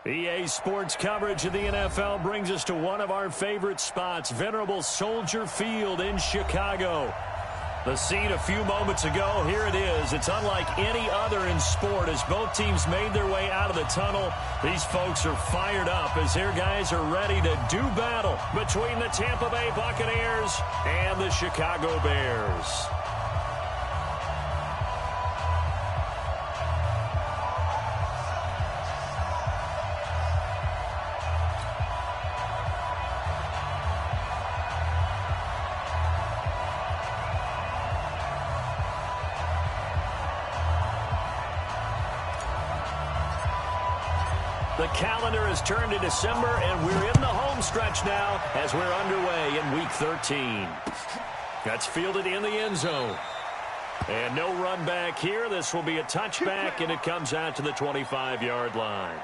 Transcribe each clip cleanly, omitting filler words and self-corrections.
EA Sports coverage of the NFL brings us to one of our favorite spots, venerable Soldier Field in Chicago. The scene a few moments ago, here it is. It's unlike any other in sport as both teams made their way out of the tunnel. These folks are fired up as their guys are ready to do battle between the Tampa Bay Buccaneers and the Chicago Bears. The calendar has turned to December, and we're in the home stretch now as we're underway in Week 13. That's fielded in the end zone. And no run back here. This will be a touchback, and it comes out to the 25-yard line.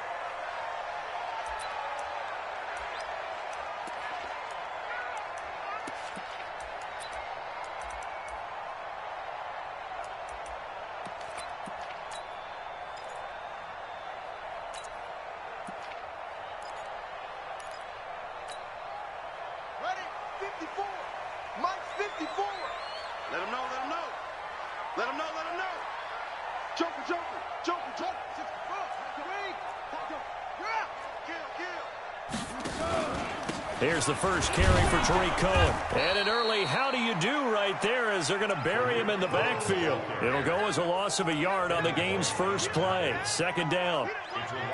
Here's the first carry for Tariq Cohen. And an early how do you do right there as they're going to bury him in the backfield. It'll go as a loss of a yard on the game's first play. Second down.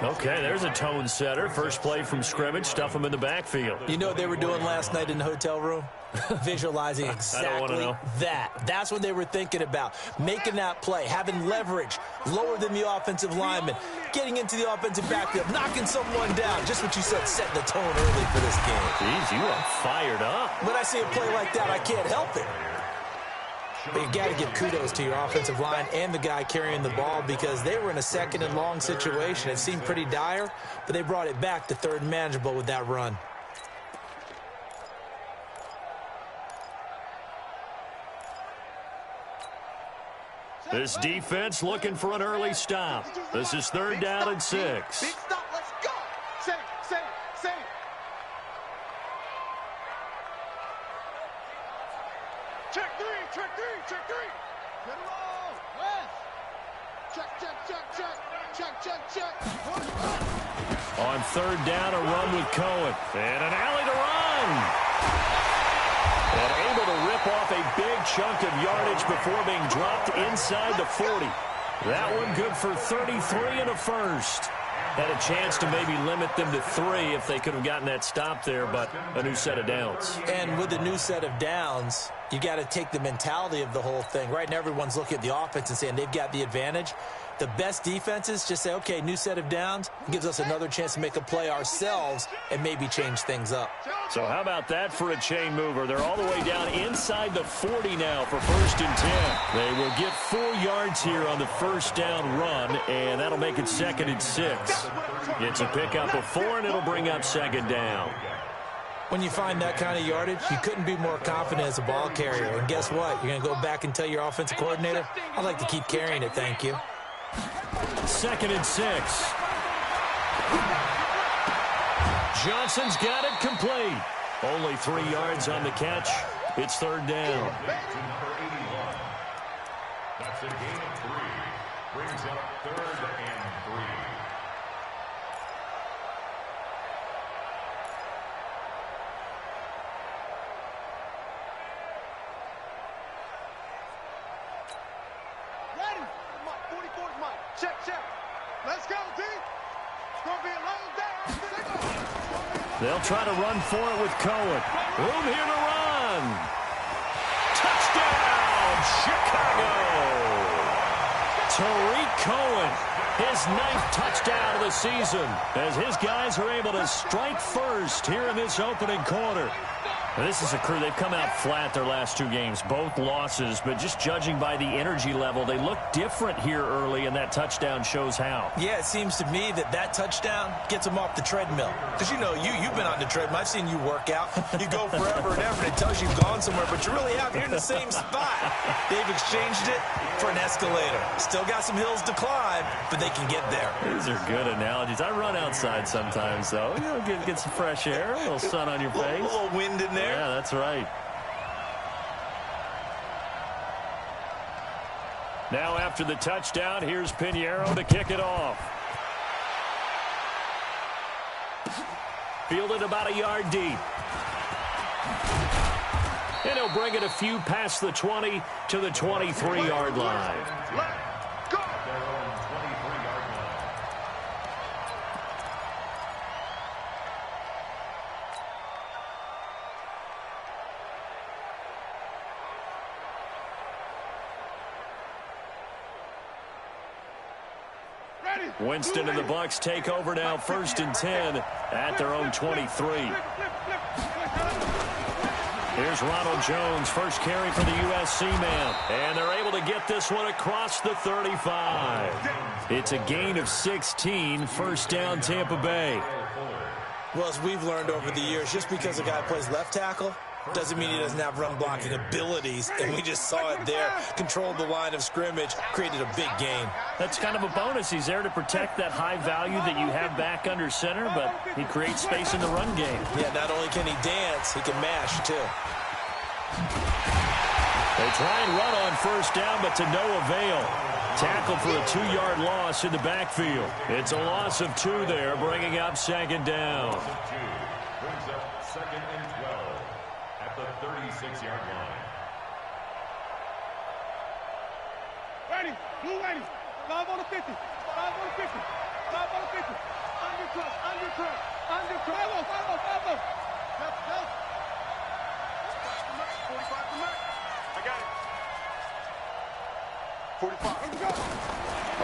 Okay, there's a tone setter. First play from scrimmage, stuff him in the backfield. You know what they were doing last night in the hotel room? Visualizing exactly that. That's what they were thinking about. Making that play, having leverage, lower than the offensive lineman, getting into the offensive backfield, knocking someone down. Just what you said, setting the tone early for this game. Jeez, you are fired up. When I see a play like that, I can't help it. But you got to give kudos to your offensive line and the guy carrying the ball because they were in a second and long situation. It seemed pretty dire, but they brought it back to third and manageable with that run. This defense looking for an early stop. This is third down and 6. Big stop, let's go. Save. Check three. Get it all. West. Check. On third down, a run with Cohen. And an alley to run. And able to rip off a big chunk of yardage before being dropped inside the 40. That one good for 33 and a first. Had a chance to maybe limit them to 3 if they could have gotten that stop there, but a new set of downs. And with the new set of downs, you got to take the mentality of the whole thing. Right now, everyone's looking at the offense and saying they've got the advantage. The best defenses just say, okay, new set of downs. It gives us another chance to make a play ourselves and maybe change things up. So how about that for a chain mover? They're all the way down inside the 40 now for first and 10. They will get 4 yards here on the first down run, and that'll make it second and 6. It's a pickup of 4, and it'll bring up second down. When you find that kind of yardage, you couldn't be more confident as a ball carrier. And guess what? You're going to go back and tell your offensive coordinator, I'd like to keep carrying it, thank you. Second and 6. Johnson's got it complete. Only 3 yards on the catch. It's third down. That's a gain of 3. Brings up third and 3. Check. Let's go, D. It's going to be a long down. They'll try to run for it with Cohen. Room here to run. Touchdown, Chicago. Tariq Cohen, his 9th touchdown of the season, as his guys are able to strike first here in this opening quarter. This is a crew, they've come out flat their last two games, both losses, but just judging by the energy level, they look different here early, and that touchdown shows how. Yeah, it seems to me that touchdown gets them off the treadmill. Because, you know, you've been on the treadmill. I've seen you work out. You go forever and ever, and it tells you you've gone somewhere, but you're really out here in the same spot. They've exchanged it for an escalator. Still got some hills to climb, but they can get there. These are good analogies. I run outside sometimes, though. You know, get some fresh air, a little sun on your face. A little wind in there. Yeah, that's right. Now after the touchdown, here's Pinheiro to kick it off. Fielded about a yard deep. And he'll bring it a few past the 20 to the 23-yard line. Winston and the Bucs take over now, 1st and 10 at their own 23. Here's Ronald Jones, first carry for the USC man. And they're able to get this one across the 35. It's a gain of 16, 1st down Tampa Bay. Well, as we've learned over the years, just because a guy plays left tackle doesn't mean he doesn't have run blocking abilities, and we just saw it there. Controlled the line of scrimmage, created a big gain. That's kind of a bonus. He's there to protect that high value that you have back under center, but he creates space in the run game. Yeah, not only can he dance, he can mash, too. They try and run on 1st down, but to no avail. Tackle for a 2-yard loss in the backfield. It's a loss of 2 there, bringing up 2nd down. Brings up 2nd and 12 at the 36-yard line. Ready, blue ready. 5 on the 50. 5 on the 50. 5 on the 50. Undercut. 5 on. Left. 45 to Mac. I got it. 45. Let's go.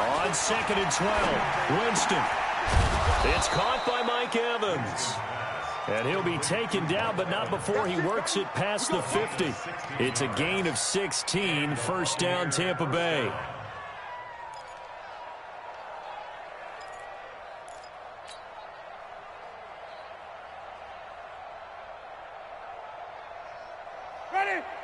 On 2nd and 12, Winston. It's caught by Mike Evans. And he'll be taken down, but not before he works it past the 50. It's a gain of 16, 1st down Tampa Bay.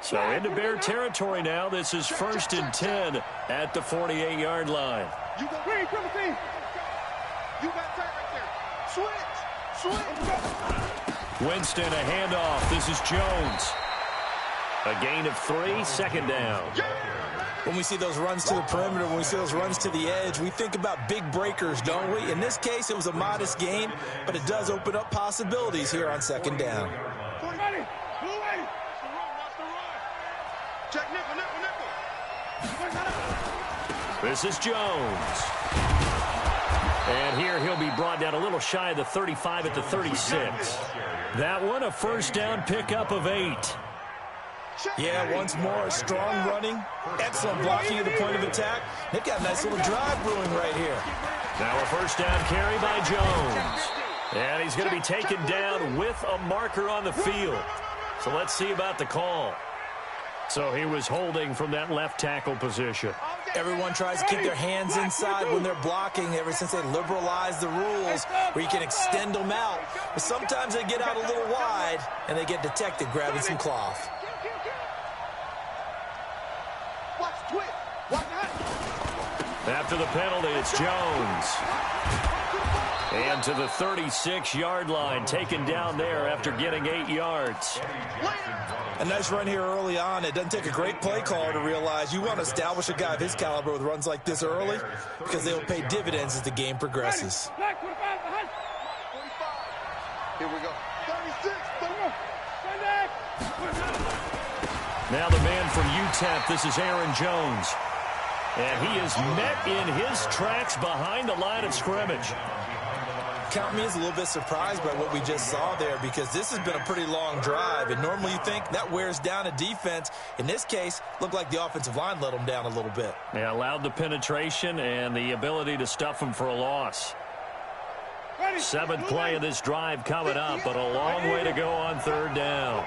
So into Bear territory now. This is 1st and 10 at the 48-yard line. You got green, triple team. You got tight right there. Switch. Winston, a handoff. This is Jones. A gain of 3, 2nd down. When we see those runs to the perimeter, when we see those runs to the edge, we think about big breakers, don't we? In this case, it was a modest gain, but it does open up possibilities here on 2nd down. Check nickel. This is Jones. And here he'll be brought down a little shy of the 35 at the 36. That one, a 1st down pickup of 8. Yeah, once more, strong running, excellent blocking at the point of attack. They've got a nice little drive brewing right here. Now a 1st down carry by Jones. And he's going to be taken down with a marker on the field. So let's see about the call. So he was holding from that left tackle position. Everyone tries to keep their hands inside when they're blocking ever since they liberalized the rules where you can extend them out. But sometimes they get out a little wide and they get detected grabbing some cloth. After the penalty, it's Jones. And to the 36-yard line, taken down there after getting 8 yards. A nice run here early on. It doesn't take a great play caller to realize you want to establish a guy of his caliber with runs like this early because they will pay dividends as the game progresses. Here we go. 36. Now the man from UTEP, this is Aaron Jones. And he is met in his tracks behind the line of scrimmage. Count me as a little bit surprised by what we just saw there because this has been a pretty long drive, and normally you think that wears down a defense. In this case, looked like the offensive line let them down a little bit. They allowed the penetration and the ability to stuff them for a loss. 7th play of this drive coming up, but a long way to go on 3rd down.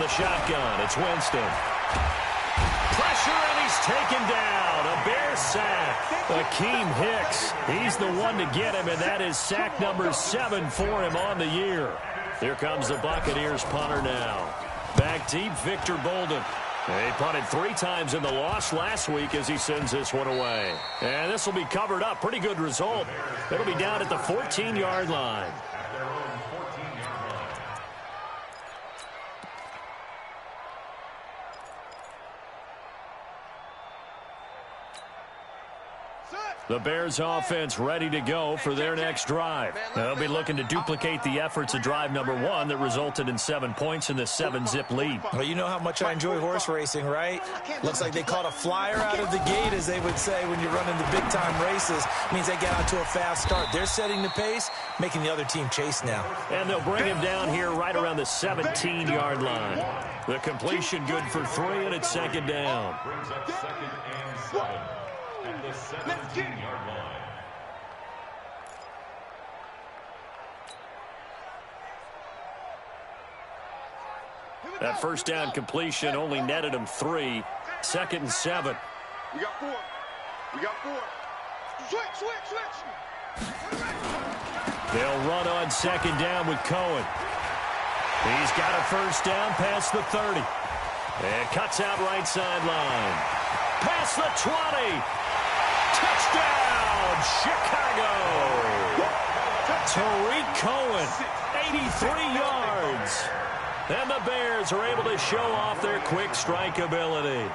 the shotgun, it's Winston. Pressure, and he's taken down. A Bear sack. Akeem Hicks, he's the one to get him, and that is sack number 7 for him on the year. Here comes the Buccaneers punter now. Back deep, Victor Bolden. He punted 3 times in the loss last week as he sends this one away. And this will be covered up. Pretty good result. It'll be down at the 14-yard line. The Bears offense ready to go for their next drive. They'll be looking to duplicate the efforts of drive number 1 that resulted in 7 points in the 7-zip lead. Well, you know how much I enjoy horse racing, right? Looks like they caught a flyer out of the gate, as they would say when you're running the big-time races. Means they get out to a fast start. They're setting the pace, making the other team chase now. And they'll bring him down here right around the 17-yard line. The completion good for 3, and it's 2nd down. Brings up 2nd and 7 at the 17-yard line. That first down completion only netted him 3. 2nd and 7. We got 4. We got 4. Switch. They'll run on 2nd down with Cohen. He's got a first down past the 30. And cuts out right sideline. Past the 20. Touchdown, Chicago. Tariq Cohen, 83 yards. And the Bears are able to show off their quick strike ability.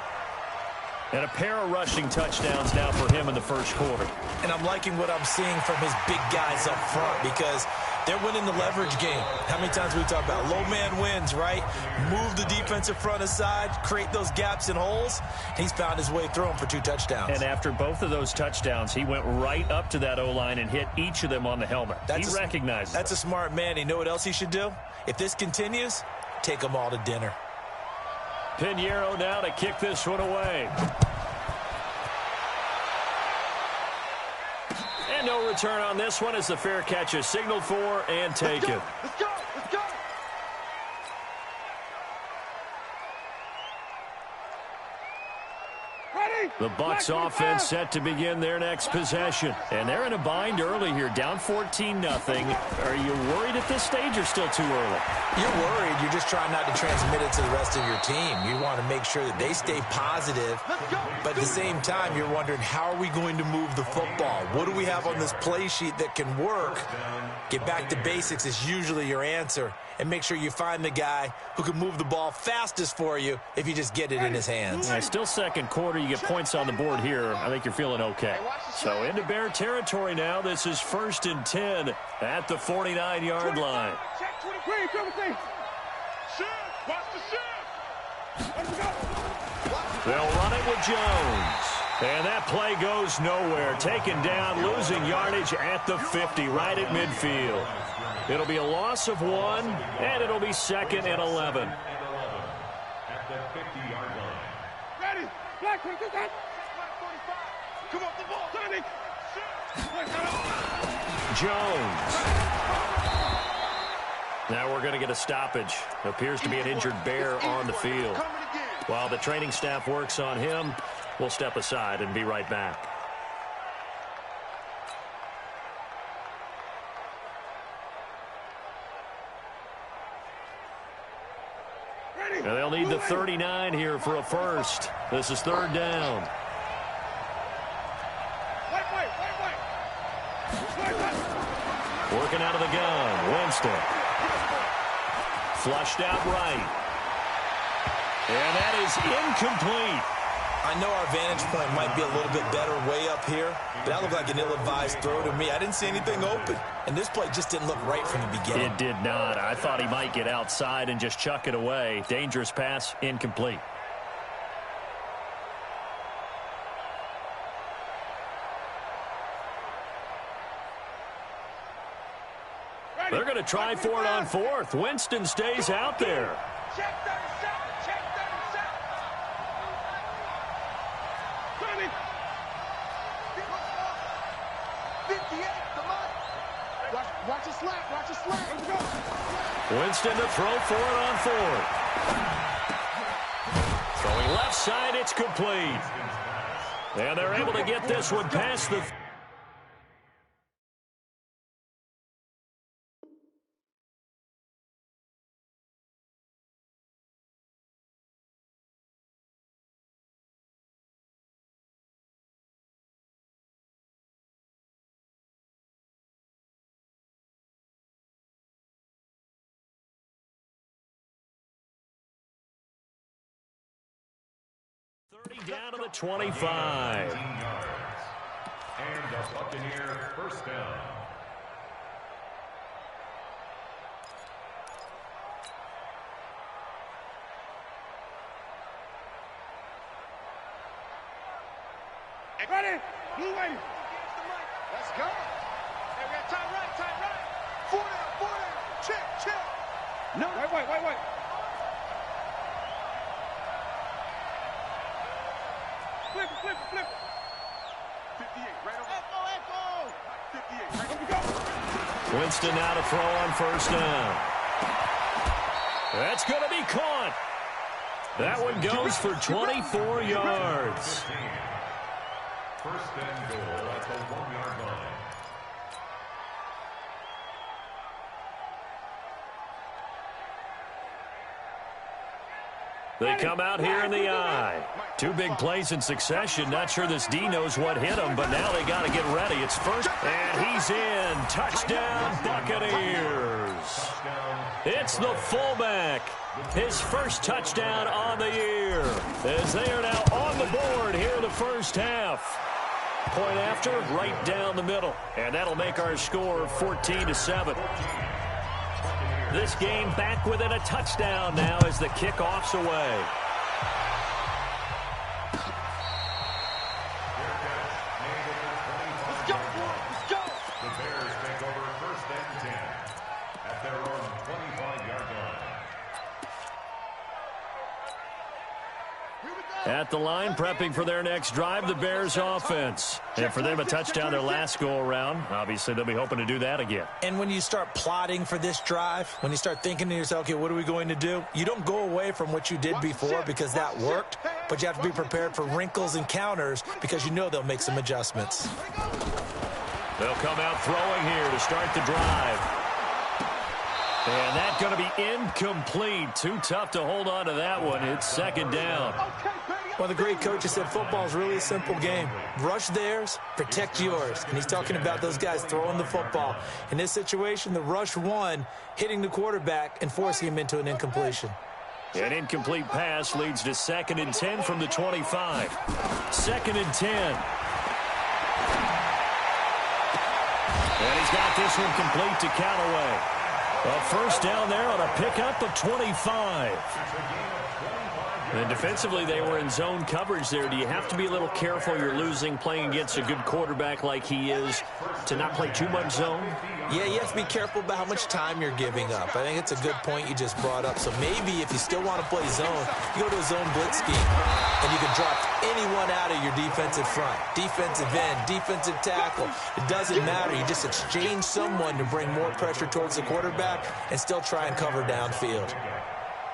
And a pair of rushing touchdowns now for him in the first quarter. And I'm liking what I'm seeing from his big guys up front because they're winning the leverage game. How many times we talk about low man wins, right? Move the defensive front aside, create those gaps and holes. He's found his way through them for 2 touchdowns. And after both of those touchdowns, he went right up to that O-line and hit each of them on the helmet. He recognized That's a smart man. You know what else he should do? If this continues, take them all to dinner. Pinheiro now to kick this one away. And no return on this one as the fair catch is signaled for and taken. Let's go. The Bucs offense set to begin their next possession. And they're in a bind early here, down 14-0. Are you worried at this stage or still too early? You're worried. You're just trying not to transmit it to the rest of your team. You want to make sure that they stay positive. But at the same time, you're wondering, how are we going to move the football? What do we have on this play sheet that can work? Get back to basics is usually your answer. And make sure you find the guy who can move the ball fastest for you if you just get it in his hands. Yeah, still second quarter. You get points on the board here. I think you're feeling okay. So into Bear territory now. This is 1st and 10 at the 49-yard line. They'll run it with Jones. And that play goes nowhere. Taken down, losing yardage at the 50, right at midfield. It'll be a loss of 1, and it'll be 2nd and 11. At the 50-yard line. Ready. Black, quick, quick. Come on, the ball. Johnny. Jones. Now we're going to get a stoppage. Appears to be an injured Bear on the field. While the training staff works on him, we'll step aside and be right back. And they'll need the 39 here for a first. This is 3rd down. Working out of the gun, Winston. Flushed out right. And that is incomplete. I know our vantage point might be a little bit better way up here, but that looked like an ill-advised throw to me. I didn't see anything open, and this play just didn't look right from the beginning. It did not. I thought he might get outside and just chuck it away. Dangerous pass, incomplete. They're going to try for it on 4th. Winston stays out there. Check 37. Check 37. 58. Come on. Watch it slap. Watch it slap. Let's go. Winston to throw for it on 4th. Throwing left side, it's complete. And they're able to get this one past the... down to the 25. And the Buccaneer first down. Ready? Blue waiting. Let's go. Hey, we got time right, time right. 4 down. Check. No. Wait. Flip it. 58, right over. Echo. 58, right over. Go. Winston now to throw on first down. That's going to be caught. That one goes for 24 yards. First and goal at the 1-yard line. They come out here in the eye. 2 big plays in succession. Not sure this D knows what hit him, but now they got to get ready. It's first, and he's in. Touchdown, Buccaneers. It's the fullback. His first touchdown on the year, as they are now on the board here in the first half. Point after, right down the middle. And that'll make our score 14-7. This game back within a touchdown now as the kickoff's away. Let's go. The Bears take over first and 10 at their own 25-yard line. At the line, prepping for their next drive, the Bears offense. And for them, a touchdown their last go-around. Obviously, they'll be hoping to do that again. And when you start plotting for this drive, when you start thinking to yourself, okay, what are we going to do? You don't go away from what you did before because that worked, but you have to be prepared for wrinkles and counters because you know they'll make some adjustments. They'll come out throwing here to start the drive. And that's going to be incomplete. Too tough to hold on to that one. It's second down. Well, the great coach has said football is really a simple game. Rush theirs, protect yours. And he's talking about those guys throwing the football. In this situation, the rush one, hitting the quarterback and forcing him into an incompletion. An incomplete pass leads to 2nd and 10 from the 25. 2nd and 10. And he's got this one complete to Callaway. A first down there on a pickup of 25. And defensively, they were in zone coverage there. Do you have to be a little careful? You're losing playing against a good quarterback like he is to not play too much zone? Yeah, you have to be careful about how much time you're giving up. I think it's a good point you just brought up. So maybe if you still want to play zone, you go to a zone blitz scheme, and you can drop anyone out of your defensive front, defensive end, defensive tackle. It doesn't matter. You just exchange someone to bring more pressure towards the quarterback and still try and cover downfield.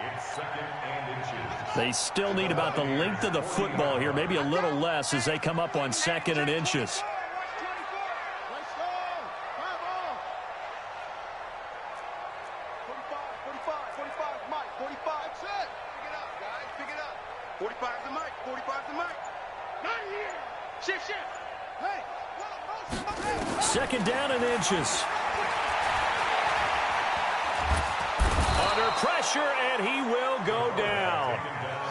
It's 2nd and inches. They still need about the length of the football here, maybe a little less as they come up on 2nd and inches. Second down and inches. Under pressure, and he will go down.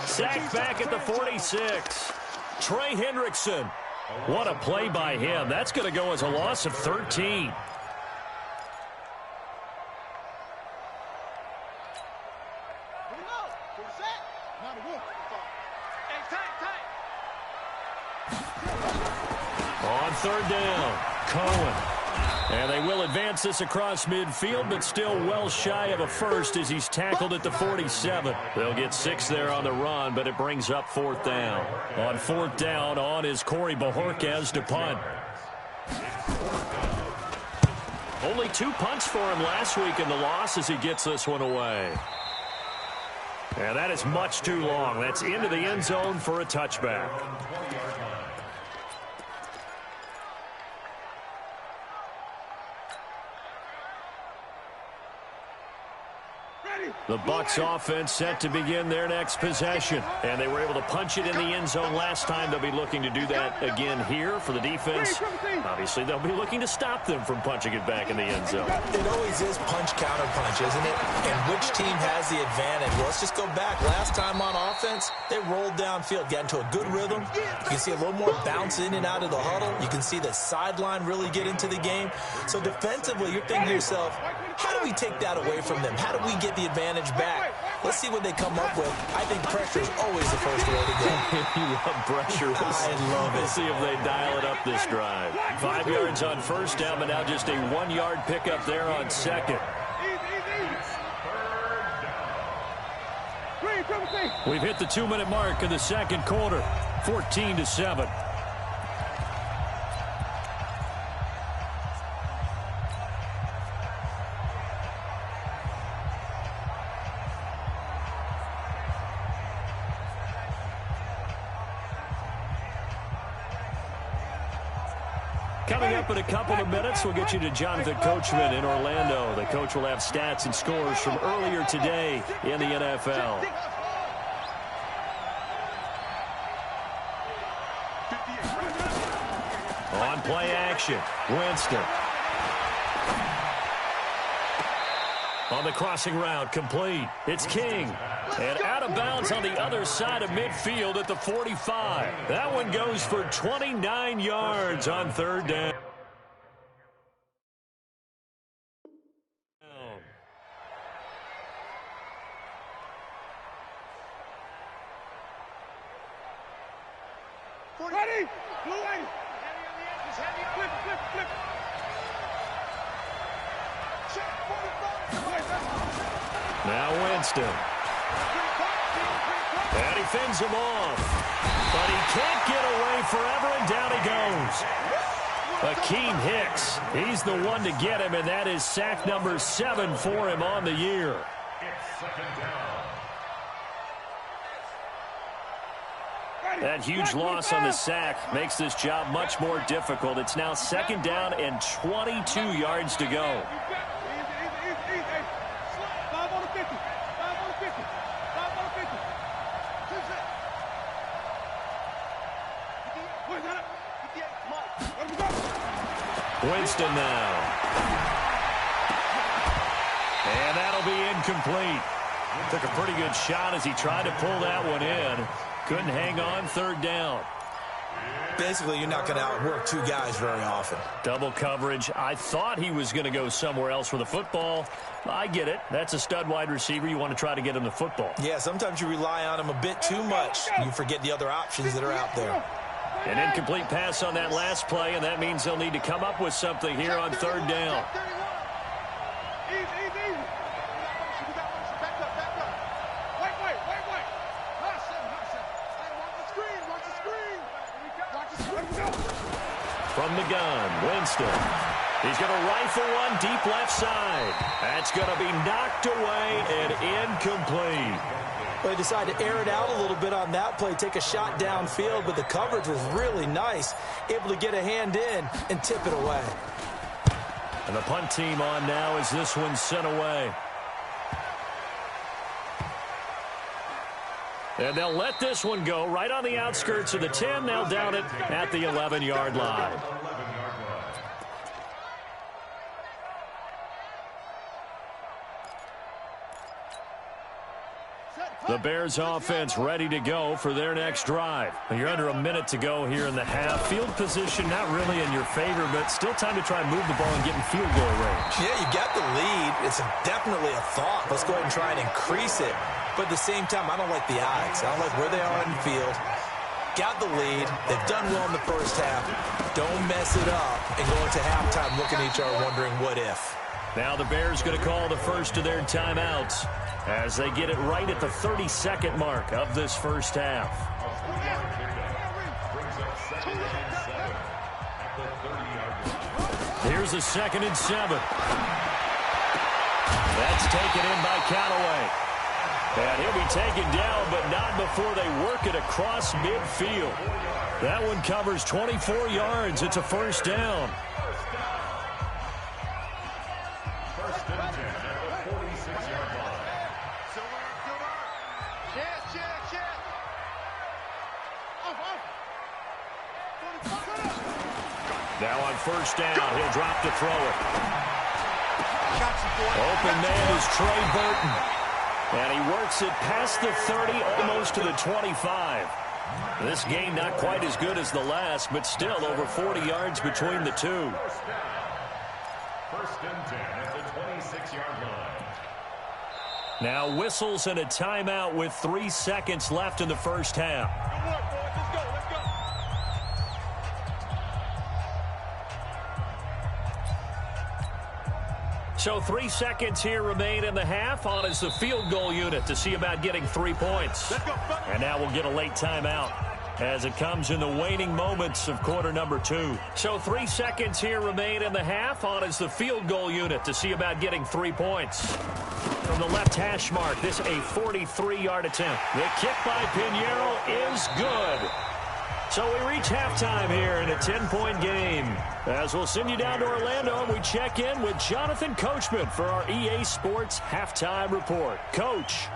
Sacked back at the 46. Trey Hendrickson. What a play by him. That's going to go as a loss of 13. On 3rd down, Cohen. And they will advance this across midfield, but still well shy of a first as he's tackled at the 47. They'll get 6 there on the run, but it brings up 4th down. On 4th down, on is Corey Bajorquez to punt. Only 2 punts for him last week in the loss as he gets this one away. And that is much too long. That's into the end zone for a touchback. The Bucs offense set to begin their next possession. And they were able to punch it in the end zone last time. They'll be looking to do that again here for the defense. Obviously, they'll be looking to stop them from punching it back in the end zone. It always is punch-counter punch, isn't it? And which team has the advantage? Well, let's just go back. Last time on offense, they rolled downfield, got into a good rhythm. You can see a little more bounce in and out of the huddle. You can see the sideline really get into the game. So defensively, you're thinking to yourself, how do we take that away from them? How do we get the advantage back? Let's see what they come up with. I think pressure is always the first way to go. You love pressure. I love it. We'll see if they dial it up this drive. 5 yards on first down, but now just a 1-yard pickup there on second. We've hit the 2-minute mark in the second quarter. 14-7. Coming up in a couple of minutes, we'll get you to Jonathan Coachman in Orlando. The coach will have stats and scores from earlier today in the NFL. On play action, Winston. On the crossing route, complete. It's King. And out of bounds on the other side of midfield at the 45. That one goes for 29 yards on third down. Ready? Blue lane. Heavy on the edges. Heavy. Flip, flip, flip. Now Winston. And he fends him off. But he can't get away forever, and down he goes. Akeem Hicks, he's the one to get him, and that is sack number 7 for him on the year. It's second down. That huge loss on the sack makes this job much more difficult. It's now second down and 22 yards to go. Winston now. And that'll be incomplete. Took a pretty good shot as he tried to pull that one in. Couldn't hang on third down. Basically, you're not going to outwork two guys very often. Double coverage. I thought he was going to go somewhere else with the football. I get it. That's a stud wide receiver. You want to try to get him the football. Yeah, sometimes you rely on him a bit too much. You forget the other options that are out there. An incomplete pass on that last play, and that means they'll need to come up with something here on third down. From the gun, Winston. He's going to rifle one deep left side. That's going to be knocked away and incomplete. Well, they decided to air it out a little bit on that play, take a shot downfield, but the coverage was really nice, able to get a hand in and tip it away. And the punt team on now as this one's sent away. And they'll let this one go right on the outskirts of the 10. They'll down it at the 11-yard line. The Bears offense ready to go for their next drive. You're under a minute to go here in the half. Field position not really in your favor, but still time to try and move the ball and get in field goal range. Yeah, you got the lead. It's definitely a thought. Let's go ahead and try and increase it. But at the same time, I don't like the odds. I don't like where they are in the field. Got the lead. They've done well in the first half. Don't mess it up and go into halftime looking at each other wondering what if. Now the Bears going to call the first of their timeouts as they get it right at the 32nd mark of this first half. Here's a 2nd and 7. That's taken in by Callaway. And he'll be taken down, but not before they work it across midfield. That one covers 24 yards. It's a first down. First and 10 at the 46-yard line. Now on first down, he'll drop to throw it. Open man is Trey Burton. And he works it past the 30, almost to the 25. This game not quite as good as the last, but still over 40 yards between the two. First and 10 at the 26-yard line. Now whistles and a timeout with 3 seconds left in the first half. So 3 seconds here remain in the half. On is the field goal unit to see about getting 3 points. And now we'll get a late timeout as it comes in the waning moments of quarter number 2. So 3 seconds here remain in the half. On is the field goal unit to see about getting 3 points. From the left hash mark, this a 43-yard attempt. The kick by Pinheiro is good. So we reach halftime here in a 10-point game. As we'll send you down to Orlando, and we check in with Jonathan Coachman for our EA Sports Halftime Report. Coach,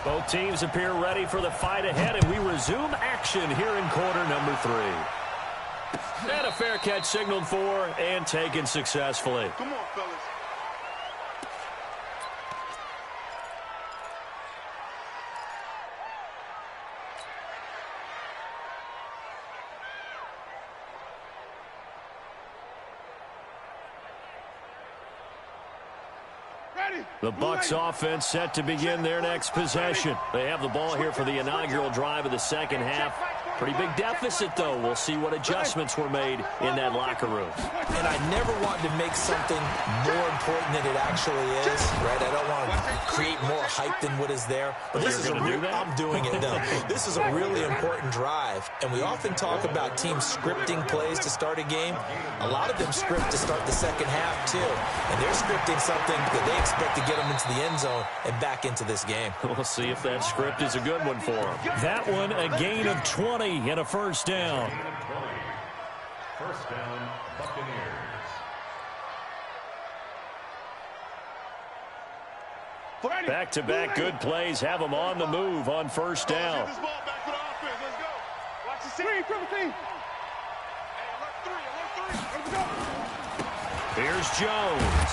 both teams appear ready for the fight ahead, and we resume action here in quarter number 3. And a fair catch signaled for and taken successfully. Come on, fellas. The Bucs offense set to begin their next possession. They have the ball here for the inaugural drive of the second half. Pretty big deficit, though. We'll see what adjustments were made in that locker room. And I never wanted to make something more important than it actually is, right? I don't want to create more hype than what is there. But this is I'm doing it, though. This is a really important drive. And we often talk about teams scripting plays to start a game. A lot of them script to start the second half, too. And they're scripting something that they expect to get them into the end zone and back into this game. We'll see if that script is a good one for them. That one, a gain of 20 and a first down. First down, Buccaneers. Back-to-back good plays have them on the move on first down. Here's Jones.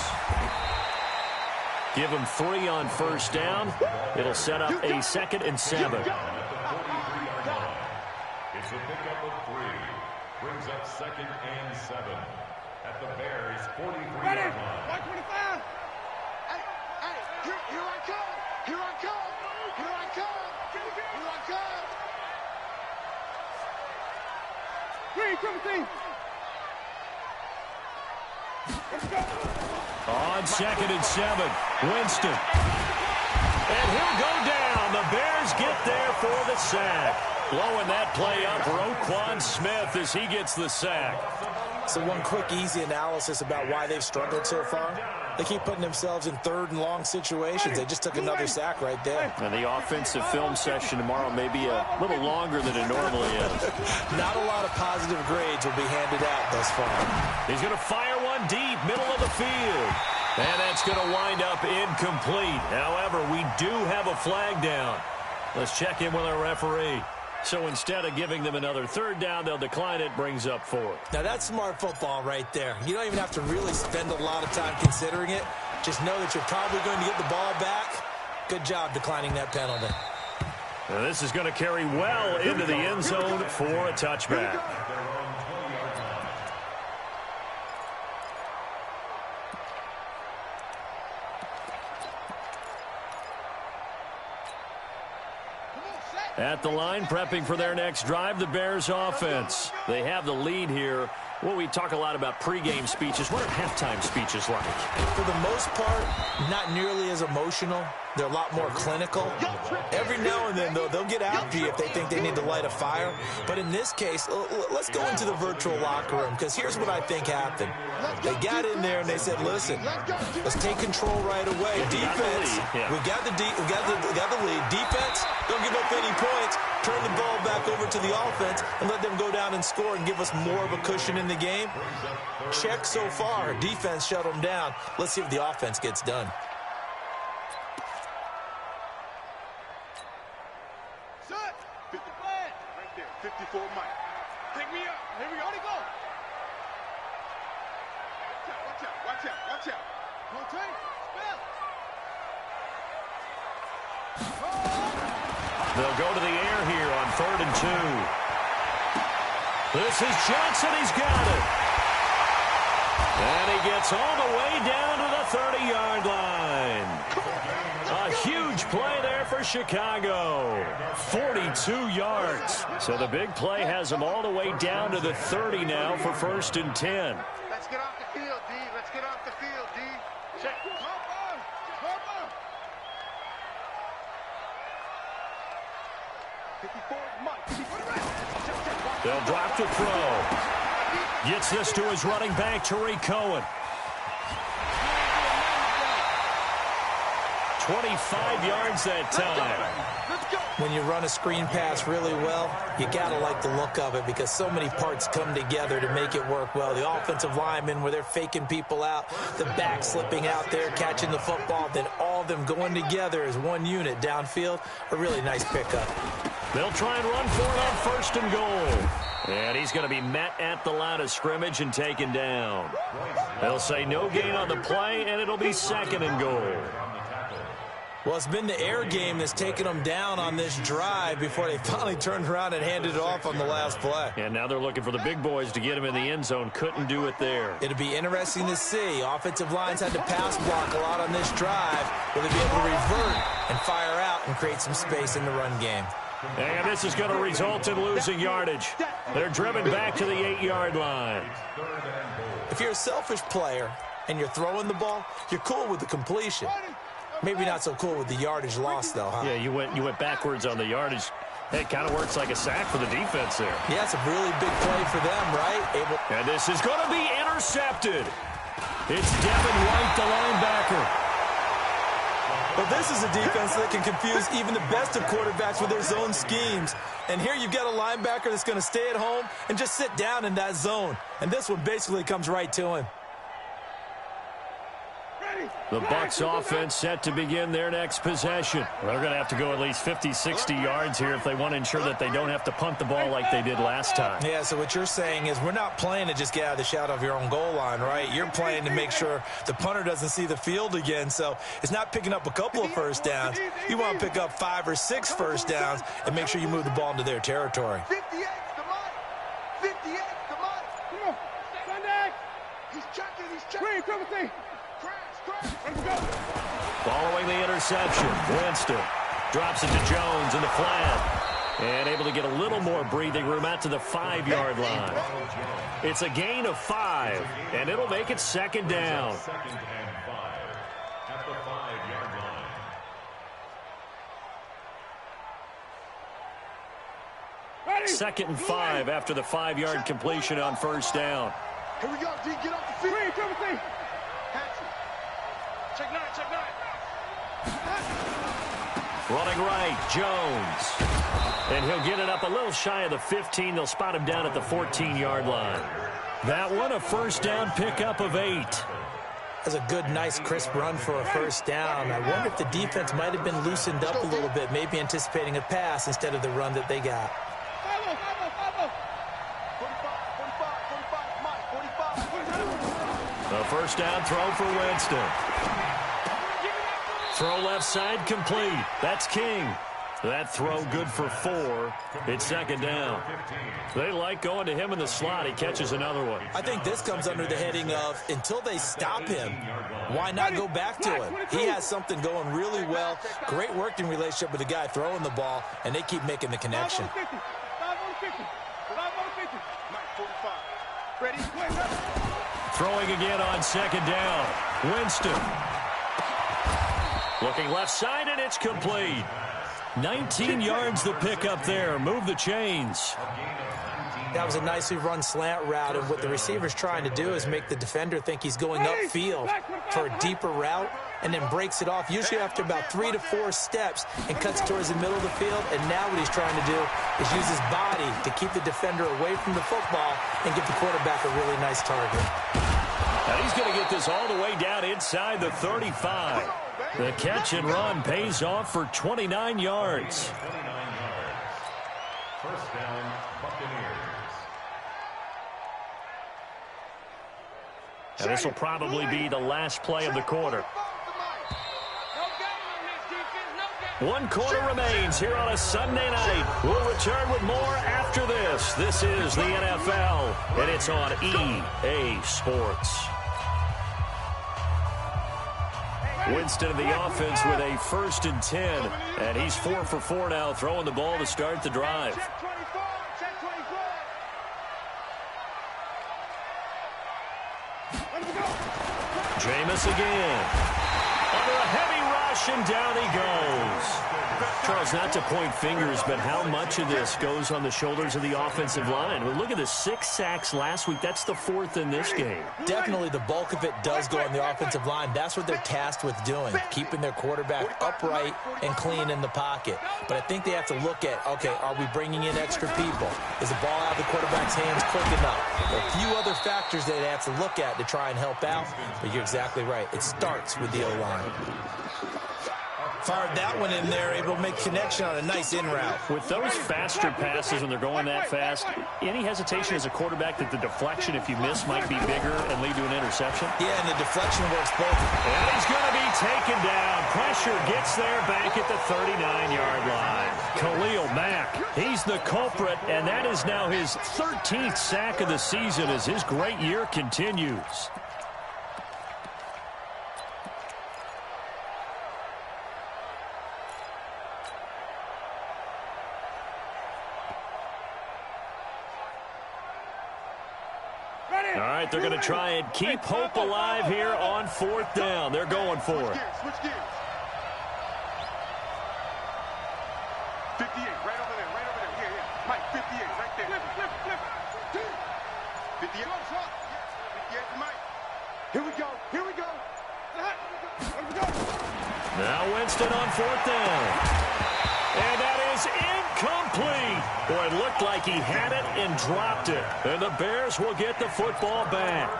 Give him 3 on first down. It'll set up a 2nd and 7. It's a pickup of 3. Brings up 2nd and 7 at the Bears' 43-yard line. 125. Hey, here I come. Here I come. Here I come. Here I come. 3, 17. Let's go. On 2nd and 7, Winston. And he'll go down. The Bears get there for the sack. Blowing that play up, Roquan Smith as he gets the sack. So one quick, easy analysis about why they've struggled so far. They keep putting themselves in 3rd and long situations. They just took another sack right there. And the offensive film session tomorrow may be a little longer than it normally is. Not a lot of positive grades will be handed out thus far. He's going to fire one deep, middle of the field. And that's going to wind up incomplete. However, we do have a flag down. Let's check in with our referee. So instead of giving them another 3rd down, they'll decline it, brings up 4th. Now that's smart football right there. You don't even have to really spend a lot of time considering it. Just know that you're probably going to get the ball back. Good job declining that penalty. Now this is going to carry well into the end zone for a touchback. At the line, prepping for their next drive, the Bears offense. They have the lead here Well, we talk a lot about pregame speeches. What are halftime speeches like? For the most part, not nearly as emotional. They're a lot more clinical. Every now and then, though, they'll get after you if they think they need to light a fire. But in this case, let's go into the virtual locker room, because here's what I think happened. They got in there and they said, listen, let's take control right away. Defense, we got the lead. Defense, don't give up any points. Turn the ball back over to the offense and let them go down and score and give us more of a cushion in the game. Check so far. Defense shut them down. Let's see if the offense gets done. Set. 50 flat. Right there. 54 Mike. Take me up. Here we go. Go. Watch out. Watch out. Watch out. Rotate. Spell. They'll go to the air here on 3rd and 2. This is Johnson. He's got it. And he gets all the way down to the 30-yard line. A huge play there for Chicago. 42 yards. So the big play has him all the way down to the 30 now for 1st and 10. Let's get off the field, D. Let's get off the field, D. Check. They'll drop to throw. Gets this to his running back, Tariq Cohen. 25 yards that time. When you run a screen pass really well, you got to like the look of it because so many parts come together to make it work well. The offensive linemen, where they're faking people out, the back slipping out there, catching the football, then all of them going together as one unit downfield. A really nice pickup. They'll try and run for it on 1st and goal. And he's going to be met at the line of scrimmage and taken down. They'll say no gain on the play, and it'll be 2nd and goal. Well, it's been the air game that's taken them down on this drive before they finally turned around and handed it off on the last play. And now they're looking for the big boys to get him in the end zone. Couldn't do it there. It'll be interesting to see. Offensive lines had to pass block a lot on this drive. Will they be able to revert and fire out and create some space in the run game? And this is going to result in losing yardage. They're driven back to the 8-yard line. If you're a selfish player and you're throwing the ball, you're cool with the completion. Maybe not so cool with the yardage loss, though, huh? Yeah, you went backwards on the yardage. It kind of works like a sack for the defense there. Yeah, it's a really big play for them, right? And this is going to be intercepted. It's Devin White, the linebacker. But this is a defense that can confuse even the best of quarterbacks with their zone schemes. And here you've got a linebacker that's going to stay at home and just sit down in that zone. And this one basically comes right to him. The Bucs offense set to begin their next possession. They're going to have to go at least 50, 60 yards here if they want to ensure that they don't have to punt the ball like they did last time. Yeah, so what you're saying is we're not playing to just get out of the shadow of your own goal line, right? You're playing to make sure the punter doesn't see the field again. So it's not picking up a couple of first downs. You want to pick up 5 or 6 first downs and make sure you move the ball into their territory. 58's the money. 58's the money. Come on. Sunday. He's checking. Green, come with me. Following the interception, Winston drops it to Jones in the flat. And able to get a little more breathing room out to the 5-yard line. It's a gain of 5, and it'll make it 2nd down. 2nd and 5 at the 5-yard line. 2nd and 5 after the 5-yard completion on 1st down. Here we go, D. Get off the field. Green, come with me. Check 9, check 9. Running right, Jones. And he'll get it up a little shy of the 15. They'll spot him down at the 14-yard line. That one, a 1st down pickup of 8. That's a good, nice, crisp run for a 1st down. I wonder if the defense might have been loosened up a little bit, maybe anticipating a pass instead of the run that they got. 45, A 1st down throw for Winston. Throw left side complete. That's King. That throw good for 4. It's 2nd down. They like going to him in the slot. He catches another one. I think this comes under the heading of until they stop him, why not go back to him? He has something going really well. Great working relationship with the guy throwing the ball, and they keep making the connection. 5 on 50. 5 on 50. Mike, 45. Ready? Throwing again on second down. Winston. Looking left side, and it's complete. 19 yards the pick up there. Move the chains. That was a nicely run slant route, and what the receiver's trying to do is make the defender think he's going upfield for a deeper route, and then breaks it off, usually after about 3 to 4 steps, and cuts towards the middle of the field. And now what he's trying to do is use his body to keep the defender away from the football and give the quarterback a really nice target. Now he's going to get this all the way down inside the 35. The catch and run pays off for 29 yards. 29 yards. First down, Buccaneers. Now this will probably be the last play of the quarter. 1 quarter remains here on a Sunday night. We'll return with more after this. This is the NFL, and it's on EA Sports. Winston in the offense with a 1st and 10, and he's 4 for 4 now, throwing the ball to start the drive. Jameis again. Under a heavy rush, and down he goes. Charles, not to point fingers, but how much of this goes on the shoulders of the offensive line? Well, look at the 6 sacks last week. That's the 4th in this game. Definitely the bulk of it does go on the offensive line. That's what they're tasked with doing, keeping their quarterback upright and clean in the pocket. But I think they have to look at, okay, are we bringing in extra people? Is the ball out of the quarterback's hands quick enough? There are a few other factors that they have to look at to try and help out, but you're exactly right. It starts with the O-line. Fired that one in there, able to make connection on a nice in route. With those faster passes when they're going that fast, any hesitation as a quarterback that the deflection, if you miss, might be bigger and lead to an interception? Yeah, and the deflection works both. And he's going to be taken down. Pressure gets there back at the 39-yard line. Khalil Mack, he's the culprit, and that is now his 13th sack of the season as his great year continues. All right, they're going to try and keep hope alive here on 4th down. They're going for it. Switch gears. 58, right over there, right over there. Yeah. Mike, 58, right there. Flip. 58. 58 to Mike. Here we go. Here we go. Here we go. Now Winston on 4th down. And that is incomplete. Boy, it looked like he had it and dropped it. And the Bears will get the football back.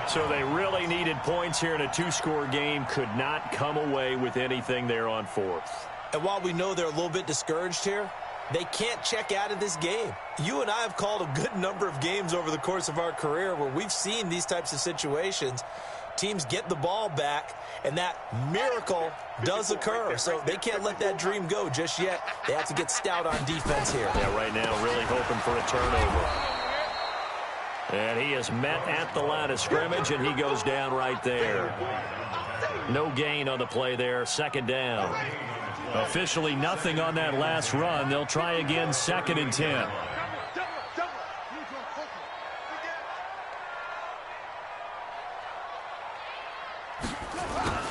So they really needed points here in a 2-score game. Could not come away with anything there on 4th. And while we know they're a little bit discouraged here, they can't check out of this game. You and I have called a good number of games over the course of our career where we've seen these types of situations. Teams get the ball back, and that miracle does occur. So they can't let that dream go just yet. They have to get stout on defense here. Yeah, right now really hoping for a turnover. And he is met at the line of scrimmage, and he goes down right there. No gain on the play there, 2nd down. Officially nothing on that last run. They'll try again, 2nd and 10.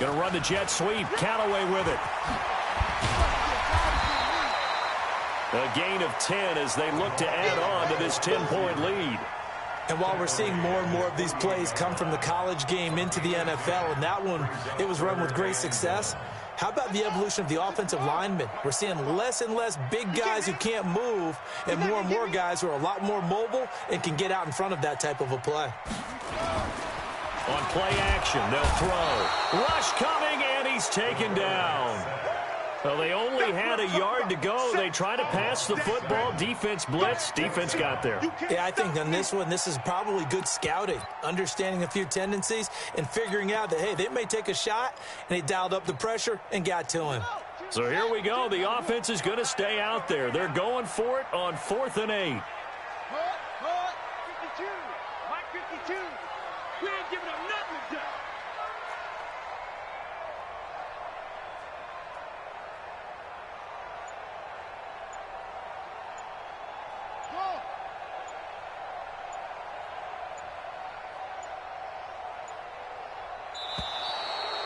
Going to run the jet sweep. Callaway with it. A gain of 10 as they look to add on to this 10-point lead. And while we're seeing more and more of these plays come from the college game into the NFL, and that one, it was run with great success, how about the evolution of the offensive linemen? We're seeing less and less big guys who can't move and more guys who are a lot more mobile and can get out in front of that type of a play. On play action, they'll throw. Rush coming, and he's taken down. Well, they only had a yard to go. They try to pass the football. Defense blitz. Defense got there. Yeah, I think on this one, this is probably good scouting, understanding a few tendencies and figuring out that, hey, they may take a shot, and they dialed up the pressure and got to him. So here we go. The offense is going to stay out there. They're going for it on 4th and 8. 52. Mike 52. We ain't giving up nothing today.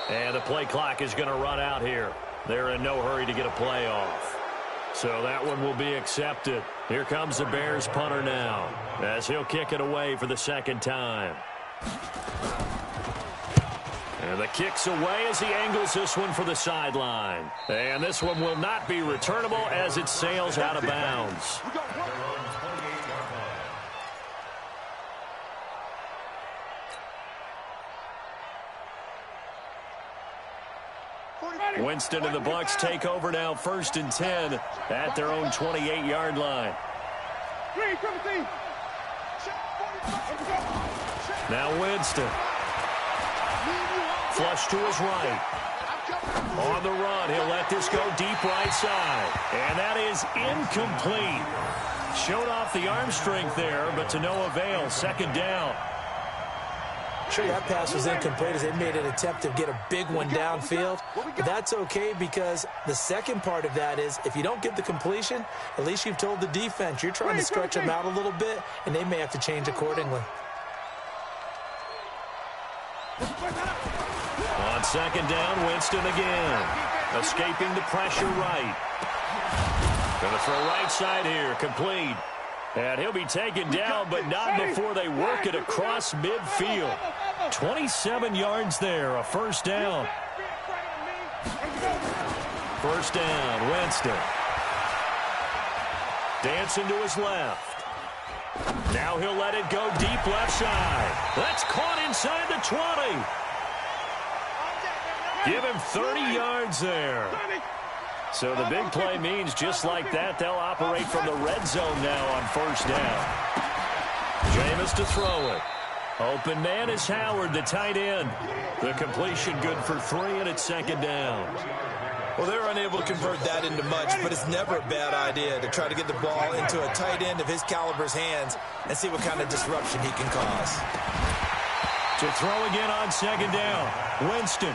And the play clock is going to run out here. They're in no hurry to get a play off. So that one will be accepted. Here comes the Bears punter now, as he'll kick it away for the second time. And the kick's away as he angles this one for the sideline. And this one will not be returnable as it sails out of bounds. Winston and the Bucs take over now, 1st and 10 at their own 28-yard line. Now Winston. Flush to his right. On the run, he'll let this go deep right side. And that is incomplete. Showed off the arm strength there, but to no avail. 2nd down. Sure, that pass was incomplete as they made an attempt to get a big one downfield. But that's okay because the second part of that is if you don't get the completion, at least you've told the defense you're trying to stretch them out a little bit, and they may have to change accordingly. On 2nd down, Winston again. Escaping the pressure right. Going to throw right side here, complete. And he'll be taken down, but not before they work it across midfield. 27 yards there, a 1st down. 1st down, Winston. Dancing to his left. Now he'll let it go deep left side. That's caught inside the 20. Give him 30 yards there. So the big play means just like that, they'll operate from the red zone now on 1st down. Jameis to throw it. Open man is Howard, the tight end. The completion good for 3, and it's 2nd down. Well, they're unable to convert that into much, but it's never a bad idea to try to get the ball into a tight end of his caliber's hands and see what kind of disruption he can cause. To throw again on 2nd down, Winston.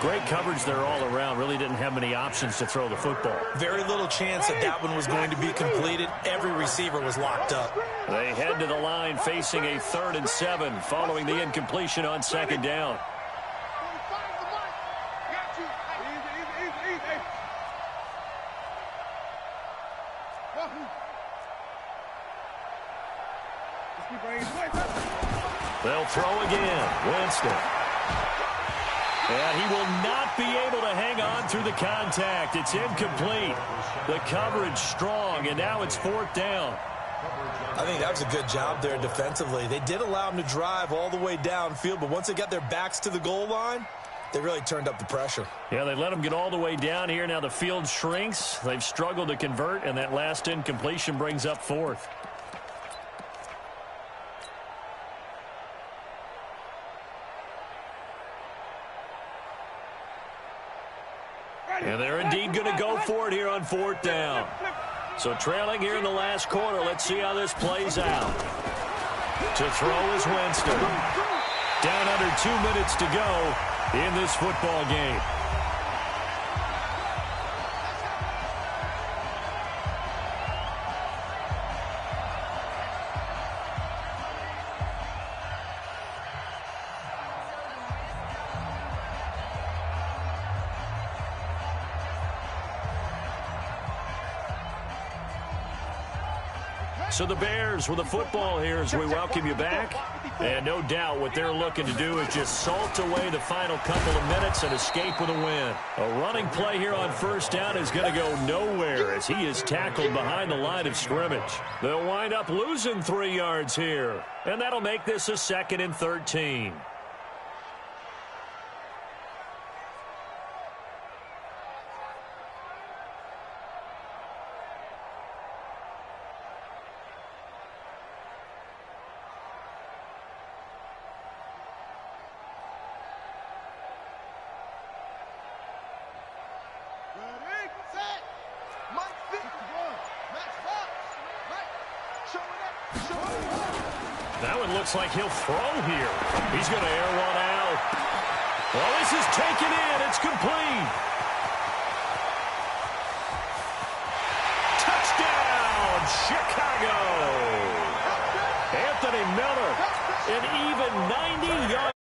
Great coverage there all around. Really didn't have many options to throw the football. Very little chance that that one was going to be completed. Every receiver was locked up. They head to the line facing a 3rd and 7 following the incompletion on 2nd down. They'll throw again. Winston. And he will not be able to hang on through the contact. It's incomplete. The coverage strong, and now it's 4th down. I think that was a good job there defensively. They did allow him to drive all the way downfield, but once they got their backs to the goal line, they really turned up the pressure. Yeah, they let him get all the way down here. Now the field shrinks. They've struggled to convert, and that last incompletion brings up 4th. And they're indeed going to go for it here on 4th down. So trailing here in the last quarter, let's see how this plays out. To throw is Winston. Down under 2 minutes to go in this football game. So the Bears with the football here as we welcome you back. And no doubt what they're looking to do is just salt away the final couple of minutes and escape with a win. A running play here on 1st down is going to go nowhere as he is tackled behind the line of scrimmage. They'll wind up losing 3 yards here. And that'll make this a 2nd and 13. That one looks like he'll throw here. He's going to air one out. Well, this is taken in. It's complete. Touchdown, Chicago. Anthony Miller, an even 90 yards.